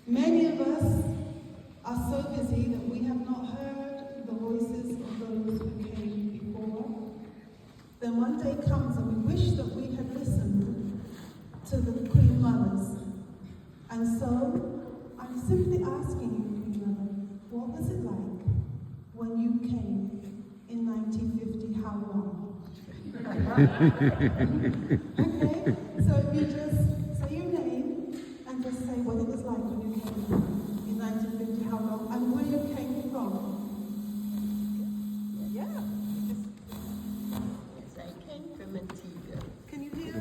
Many of us are so busy that we have not heard the voices of those who came before. Then one day comes and we wish that we had listened to the Queen Mothers. And so, I'm simply asking you, Queen Mother, what was it like when you came in 1950? How long? Okay, so if you just say your name and just say what it was like when you came in 1950, how long, and where you came from. Yeah. Yes, I came from Antigua. Can you hear? I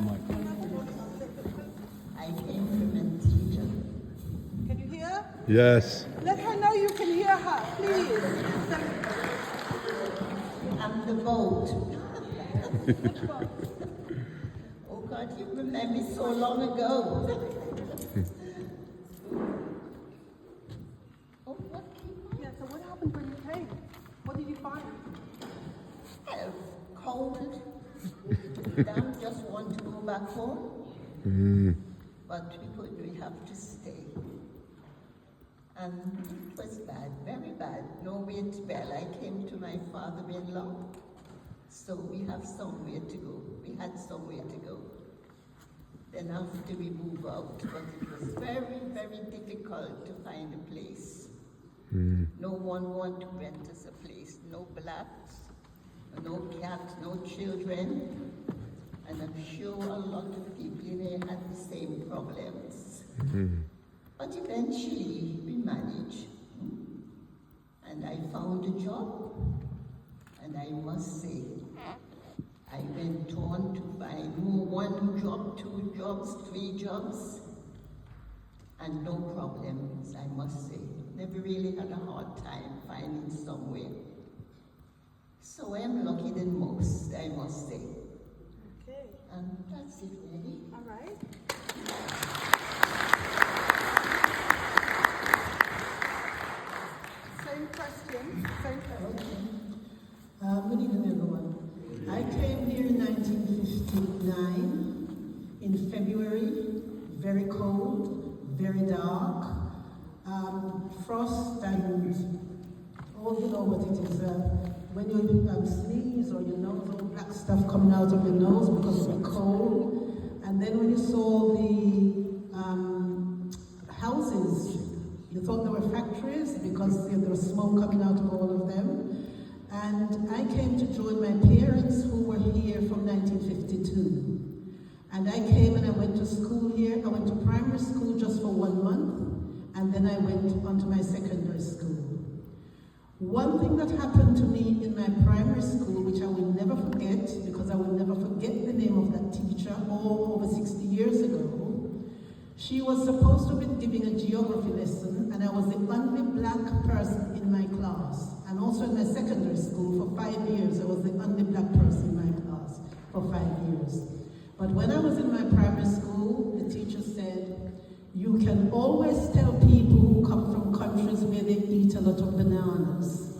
came from Antigua. Can you hear? Yes. Let her know you can hear her, please. I'm the boat. Oh God, you remember me so long ago. Oh, what came Yeah, so what happened when you came? What did you find? on? Cold. Don't just want to go back home. But we have to stay. And it was bad, very bad. Nowhere to bell. I came to my father-in-law. So we have somewhere to go. We had somewhere to go. Then after we move out, but it was very, very difficult to find a place. No one wanted to rent us a place. No blacks, no cats, no children. And I'm sure a lot of people in there had the same problems. But eventually we managed. And I found a job. And I must say, I went on to find one job, 2 jobs, 3 jobs, and no problems, I must say. Never really had a hard time finding somewhere. So I'm lucky than most, I must say. Okay. And that's it, really. All right. Same question. Good evening, everyone. I came here in 1959, in February, very cold, very dark, frost and all you know what it is. When you sneeze or your nose, all black stuff coming out of your nose because of the cold. And then when you saw the houses, you thought they were factories because there was smoke coming out of all of them. And I came to join my parents who were here from 1952. And I came and I went to school here. I went to primary school just for 1 month, and then I went on to my secondary school. One thing that happened to me in my primary school, which I will never forget, because I will never forget the name of that teacher, all over 60 years ago. She was supposed to be giving a geography lesson, and I was the only black person in my class. And also in my secondary school for 5 years, I was the only black person in my class for 5 years. But when I was in my primary school, the teacher said, you can always tell people who come from countries where they eat a lot of bananas.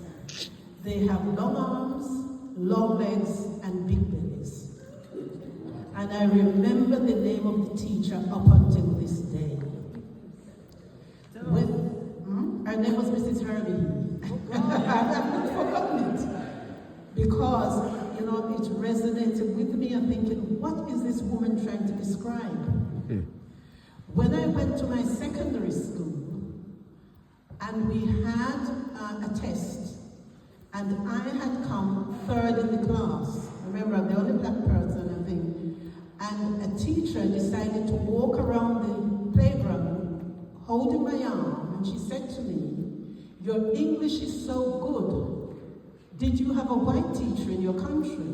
They have long arms, long legs, and big bellies. And I remember the name of the teacher up until this day. Her name was Mrs. Herbie. I've not forgotten it. Because, it resonated with me. I'm thinking, what is this woman trying to describe? When I went to my secondary school, and we had a test, and I had come 3rd in the class. Remember, I'm the only black person, I think. And a teacher decided to walk around the playground holding my arm, and she said to me, your English is so good. Did you have a white teacher in your country?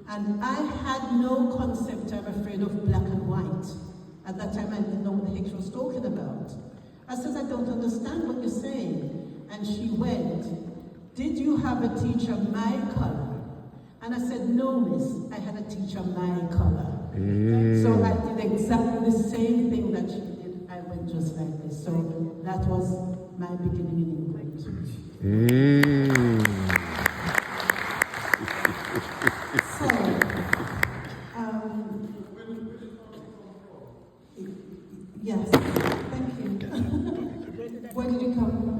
And I had no concept, I'm afraid, of black and white. At that time, I didn't know what the heck she was talking about. I said, I don't understand what you're saying. And she went, did you have a teacher my color? And I said, no, miss, I had a teacher my color. So I did exactly the same thing that she did. I went just like this. So that was my beginning in England. So, yes, thank you. Where did you come from?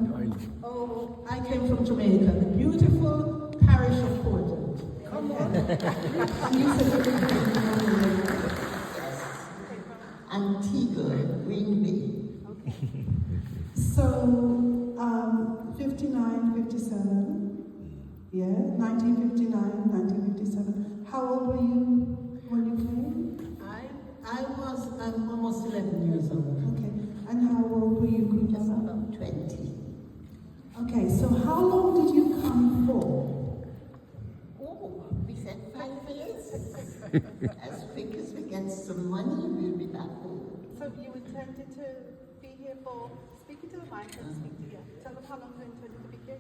Oh, I came from Jamaica, the beautiful parish of Portland. Come on. And you said that you came from Antigua, Green Bay. So, 59, 57, yeah, 1959, 1957. How old were you when you came? I'm almost 11 years old. Okay, and how old were you, Just Grandma? about 20. Okay, so how long did you come for? Oh, we said 5 years. As quick as we get some money, we'll be back home. So you intended to be here for, speaking to the mic and speak to you. Tell them how long you intended to be here.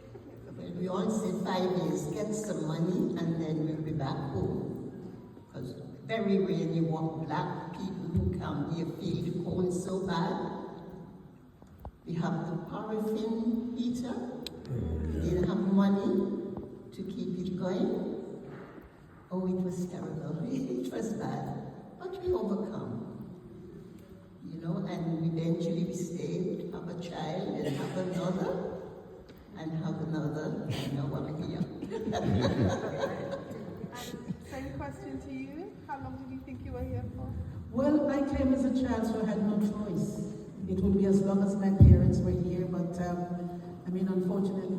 Well, we all said 5 years, get some money, and then we'll be back home. Because very rarely you want black people who come here feel the cold so bad. We have the paraffin heater. We didn't have money to keep it going. Oh, it was terrible. It was bad. But we overcome. You know, and eventually we stayed, have a child, and have another, and have another, and now I'm here. Same question to you. How long did you think you were here for? Well, I came as a child, so I had no choice. It would be as long as my parents were here, but unfortunately,